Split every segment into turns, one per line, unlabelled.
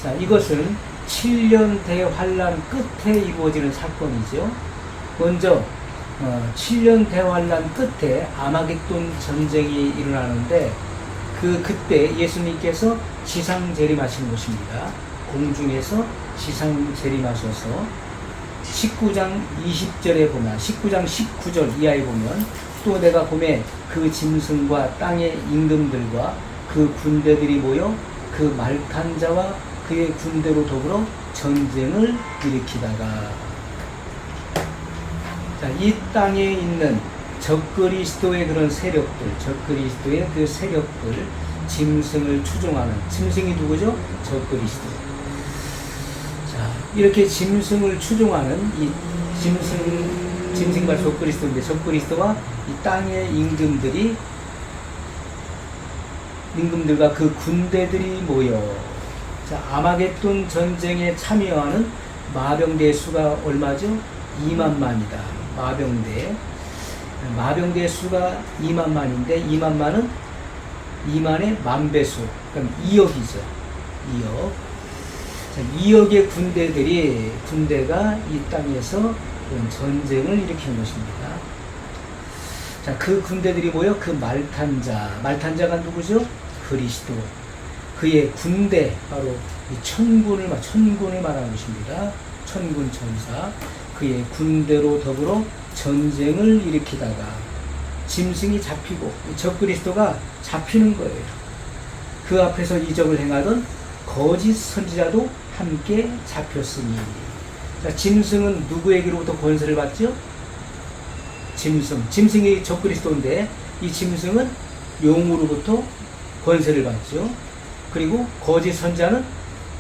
자, 이것은 7년 대환란 끝에 이루어지는 사건이죠. 먼저 7년 대환란 끝에 아마겟돈 전쟁이 일어나는데 그때 예수님께서 지상 재림하신 것입니다. 공중에서 지상 재림하셔서 19장 20절에 보면 19장 19절 이하에 보면 또 내가 봄에 그 짐승과 땅의 임금들과 그 군대들이 모여 그 말탄 자와 그의 군대로 더불어 전쟁을 일으키다가 자, 이 땅에 있는 적그리스도의 그런 세력들, 적그리스도의 그 세력들, 짐승을 추종하는 짐승이 누구죠? 적그리스도. 자, 이렇게 짐승을 추종하는 이 짐승과 적그리스도인데 적그리스도와 이 땅의 임금들과 그 군대들이 모여 자, 아마겟돈 전쟁에 참여하는 마병대 수가 얼마죠? 2만만이다. 마병대 수가 2만만인데 2만만은 2만의 만배수, 그럼 2억이죠. 2억. 자, 2억의 군대가 이 땅에서 전쟁을 일으키는 것입니다. 자, 그 군대들이 모여 그 말탄자가 누구죠? 그리스도. 그의 군대, 바로 이 천군을 말하는 것입니다. 천군 천사. 그의 군대로 더불어 전쟁을 일으키다가 짐승이 잡히고 적그리스도가 잡히는 거예요. 그 앞에서 이적을 행하던 거짓 선지자도 함께 잡혔으니. 자, 짐승은 누구에게로부터 권세를 받죠? 짐승이 적그리스도인데 이 짐승은 용으로부터 권세를 받죠. 그리고 거짓 선지자는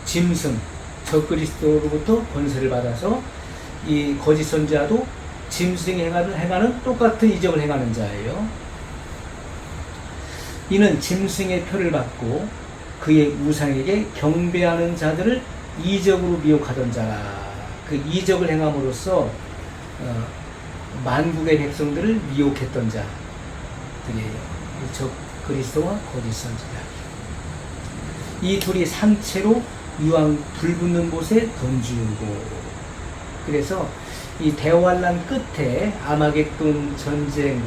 짐승, 적그리스도로부터 권세를 받아서 이 거짓 선지자도 짐승이 행하는 똑같은 이적을 행하는 자예요. 이는 짐승의 표를 받고 그의 우상에게 경배하는 자들을 이적으로 미혹하던 자라. 그 이적을 행함으로써 만국의 백성들을 미혹했던 자들이에요. 적그리스도와 거짓 선지자. 이 둘이 산채로 유황 불 붙는 곳에 던지고. 그래서 이 대환란 끝에 아마겟돈 전쟁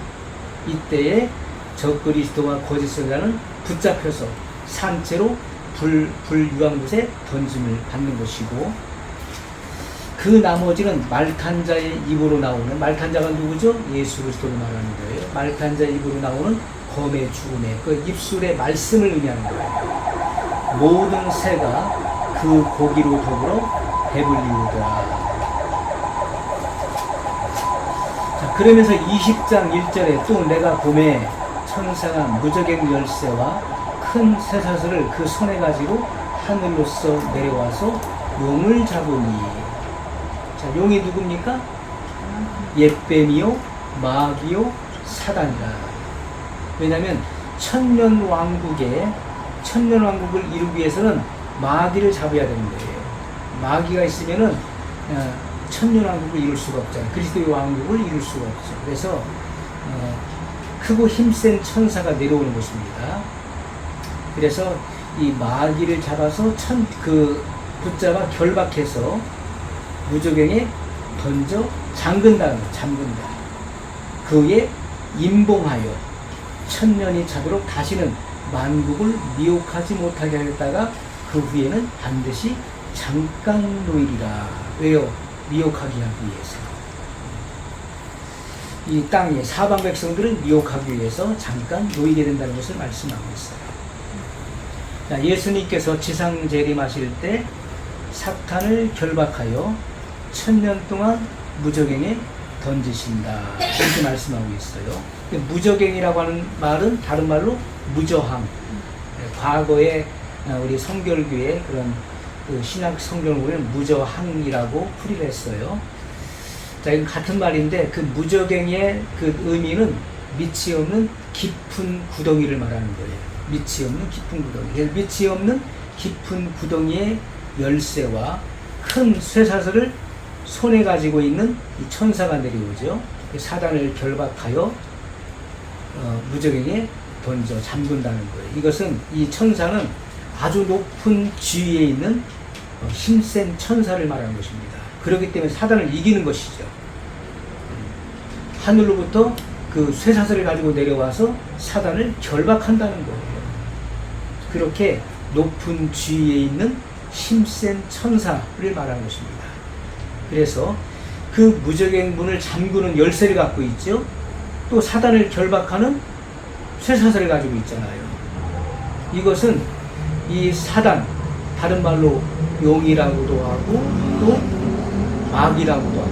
이때에 적그리스도와 거짓 선지자는 붙잡혀서 산채로 불 유황못에 던짐을 받는 것이고, 그 나머지는 말탄자의 입으로 나오는, 말탄자가 누구죠? 예수 그리스도를 말하는 거예요. 말탄자의 입으로 나오는 검의 죽음에, 그 입술의 말씀을 의미하는 거예요. 모든 새가 그 고기로 더불어 배불리우더라. 자, 그러면서 20장 1절에 또 내가 봄에 천사가 무저갱 열쇠와 큰 쇠사슬을 그 손에 가지고 하늘로서 내려와서 용을 잡으니. 자, 용이 누굽니까? 옛뱀이요 마귀요 사단이라. 왜냐하면 천년왕국을 이루기 위해서는 마귀를 잡아야 되는 거예요. 마귀가 있으면은 천년왕국을 이룰 수가 없잖아요. 그리스도의 왕국을 이룰 수가 없죠. 그래서 크고 힘센 천사가 내려오는 것입니다. 그래서 이 마귀를 잡아서 붙잡아 결박해서 무저갱에 던져 잠근다. 그에 임봉하여 천년이 차도록 다시는 만국을 미혹하지 못하게 하였다가 그 후에는 반드시 잠깐 놓이리라. 왜요? 미혹하게 하기 위해서. 이 땅의 사방 백성들을 미혹하기 위해서 잠깐 놓이게 된다는 것을 말씀하고 있어요. 자, 예수님께서 지상 재림하실 때 사탄을 결박하여 천년 동안 무저갱에 던지신다. 이렇게 말씀하고 있어요. 무저갱이라고 하는 말은 다른 말로 무저항. 과거에 우리 성결교회 그런 신약 성경을 보면 무저항이라고 풀이를 했어요. 자, 이건 같은 말인데 그 무저갱의 그 의미는 밑이 없는 깊은 구덩이를 말하는 거예요. 밑이 없는 깊은 구덩이. 밑이 없는 깊은 구덩이의 열쇠와 큰 쇠사슬을 손에 가지고 있는 이 천사가 내려오죠. 사단을 결박하여 무저갱에 던져 잠근다는 거예요. 이것은 이 천사는 아주 높은 지위에 있는 힘센 천사를 말하는 것입니다. 그렇기 때문에 사단을 이기는 것이죠. 하늘로부터 그 쇠사슬을 가지고 내려와서 사단을 결박한다는 거예요. 그렇게 높은 지위에 있는 힘센 천사를 말하는 것입니다. 그래서 그 무적의 문을 잠그는 열쇠를 갖고 있죠. 또 사단을 결박하는 쇠사슬을 가지고 있잖아요. 이것은 이 사단, 다른 말로 용이라고도 하고 또 마귀라고도 하고,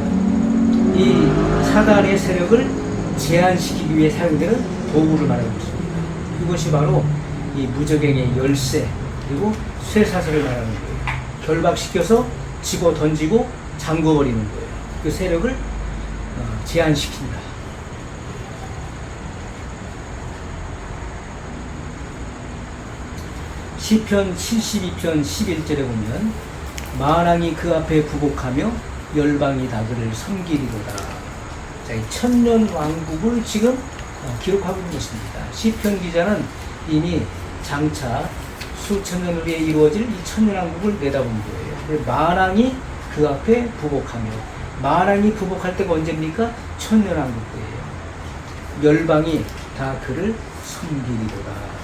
이 사단의 세력을 제한시키기 위해 사용되는 도구를 말하는 것입니다. 이것이 바로 이 무적행의 열쇠 그리고 쇠사슬을 말하는 거예요. 결박시켜서 집어 던지고 잠궈버리는 거예요. 그 세력을 제한시킨다. 시편 72편 11절에 보면 만왕이 그 앞에 굴복하며 열방이 다 그를 섬기리로다. 자, 이 천년 왕국을 지금 기록하고 있는 것입니다. 시편 기자는 이미 장차 수천 년 후에 이루어질 이 천년 왕국을 내다본 거예요. 만왕이 그 앞에 굴복하며, 만왕이 굴복할 때가 언제입니까? 천년 왕국 때예요. 열방이 다 그를 섬기리로다.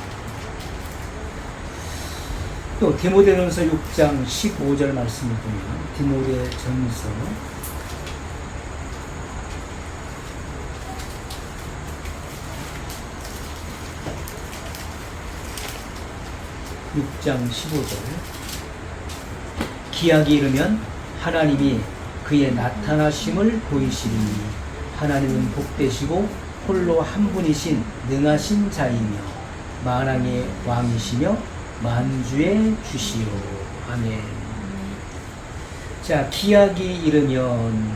또 디모데전서 6장 15절 말씀을 보면, 디모데전서 6장 15절, 기약이 이르면 하나님이 그의 나타나심을 보이시니 하나님은 복되시고 홀로 한 분이신 능하신 자이며 만왕의 왕이시며 만주의 주시오. 아멘. 자, 기약이 이르면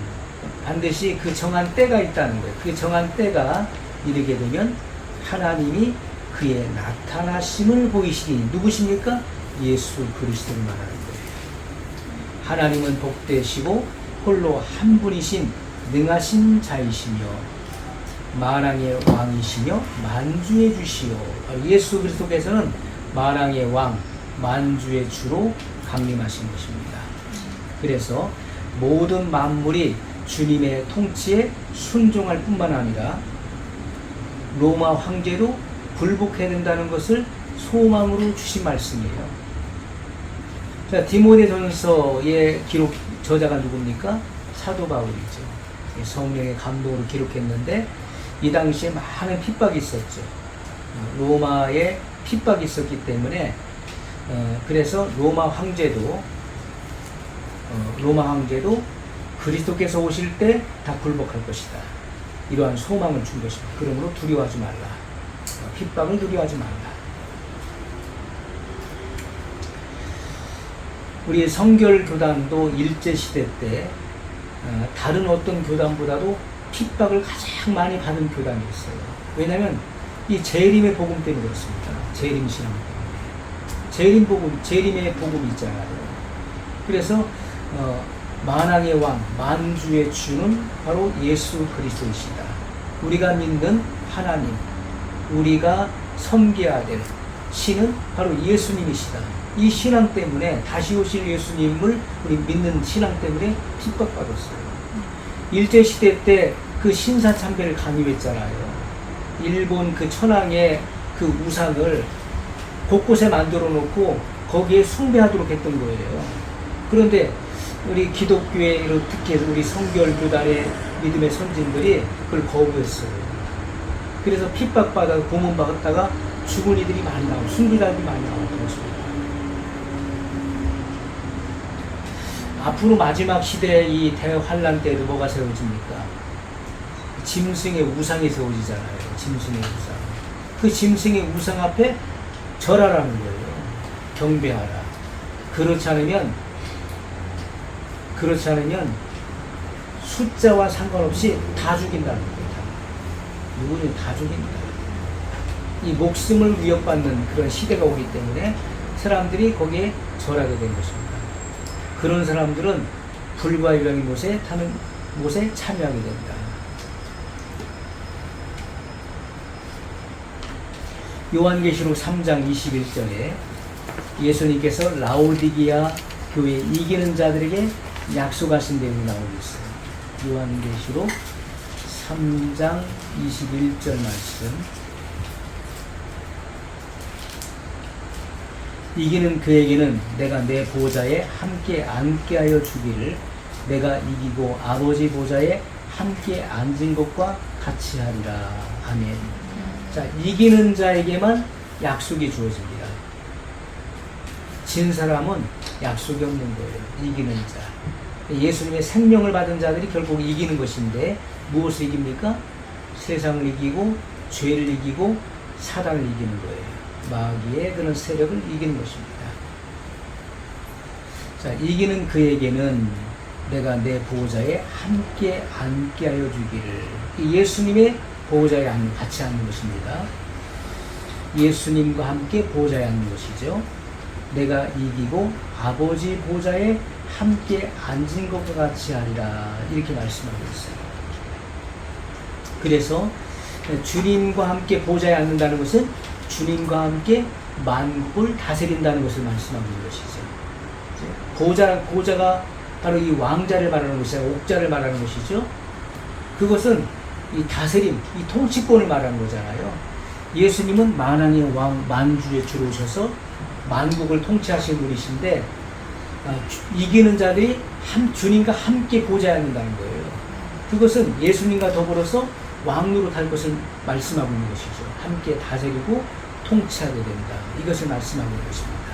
반드시 그 정한 때가 있다는 거예요. 그 정한 때가 이르게 되면 하나님이 그의 나타나심을 보이시니, 누구십니까? 예수 그리스도를 말하는 거예요. 하나님은 복되시고 홀로 한 분이신 능하신 자이시며 만왕의 왕이시며 만주의 주시오. 예수 그리스도께서는 만왕의 왕, 만주의 주로 강림하신 것입니다. 그래서 모든 만물이 주님의 통치에 순종할 뿐만 아니라 로마 황제도 굴복해야 된다는 것을 소망으로 주신 말씀이에요. 자, 디모데전서의 기록 저자가 누굽니까? 사도 바울이죠. 성령의 감동으로 기록했는데 이 당시에 많은 핍박이 있었죠. 로마에 핍박이 있었기 때문에 그래서 로마 황제도 그리스도께서 오실 때 다 굴복할 것이다. 이러한 소망을 준 것입니다. 그러므로 두려워하지 말라. 핍박을 두려워하지 말라. 우리 성결교단도 일제시대 때 다른 어떤 교단보다도 핍박을 가장 많이 받은 교단이 있어요. 왜냐하면 이 재림의 복음 때문에 그렇습니다. 재림 신앙 때문에. 재림의 복음이 있잖아요. 그래서 만왕의 왕, 만주의 주는 바로 예수 그리스도이시다. 우리가 믿는 하나님, 우리가 섬겨야 될 신은 바로 예수님이시다. 이 신앙 때문에, 다시 오실 예수님을 우리 믿는 신앙 때문에 핍박받았어요. 일제시대 때 그 신사참배를 강요했잖아요. 일본 그 천황의 그 우상을 곳곳에 만들어 놓고 거기에 숭배하도록 했던 거예요. 그런데 우리 기독교의, 특히 우리 성결교단의 믿음의 선진들이 그걸 거부했어요. 그래서 핍박받아 고문받았다가 죽은 이들이 많이 나오고 순교자들이 많이 나왔던 것입니다. 앞으로 마지막 시대의 이 대환란 때에도 뭐가 세워집니까? 짐승의 우상이 세워지잖아요. 짐승의 우상. 그 짐승의 우상 앞에 절하라는 거예요. 경배하라. 그렇지 않으면 숫자와 상관없이 다 죽인다는 겁니다. 누구는 다 죽인다. 이 목숨을 위협받는 그런 시대가 오기 때문에 사람들이 거기에 절하게 된 것입니다. 그런 사람들은 불과 유랑의 못에 참여하게 된다. 요한계시록 3장 21절에 예수님께서 라오디게아 교회 이기는 자들에게 약속하신 내용이 나오고 있어요. 요한계시록 3장 21절 말씀. 이기는 그에게는 내가 내 보좌에 함께 앉게 하여 주기를 내가 이기고 아버지 보좌에 함께 앉은 것과 같이 하리라. 아멘. 자, 이기는 자에게만 약속이 주어집니다. 진 사람은 약속이 없는 거예요. 이기는 자. 예수님의 생명을 받은 자들이 결국 이기는 것인데 무엇을 이깁니까? 세상을 이기고 죄를 이기고 사단을 이기는 거예요. 마귀의 그런 세력을 이기는 것입니다. 자, 이기는 그에게는 내가 내 보호자에 함께 앉게 하여 주기를. 예수님의 보호자에 같이 앉는 것입니다. 예수님과 함께 보호자에 앉는 것이죠. 내가 이기고 아버지 보호자에 함께 앉은 것과 같이 하리라. 이렇게 말씀하고 있어요. 그래서 주님과 함께 보호자에 앉는다는 것은 주님과 함께 만국을 다스린다는 것을 말씀하고 있는 것이죠. 보호자가 바로 이 왕자를 말하는 것이죠. 옥자를 말하는 것이죠. 그것은 이 다스림, 이 통치권을 말하는 거잖아요. 예수님은 만왕의 왕, 만주의 주로 오셔서 만국을 통치하신 분이신데 이기는 자들이 주님과 함께 보호자에 앉는다는 거예요. 그것은 예수님과 더불어서 왕노릇 할 것을 말씀하고 있는 것이죠. 함께 다스리고 통치하게 된다. 이것을 말씀하고 있는 것입니다.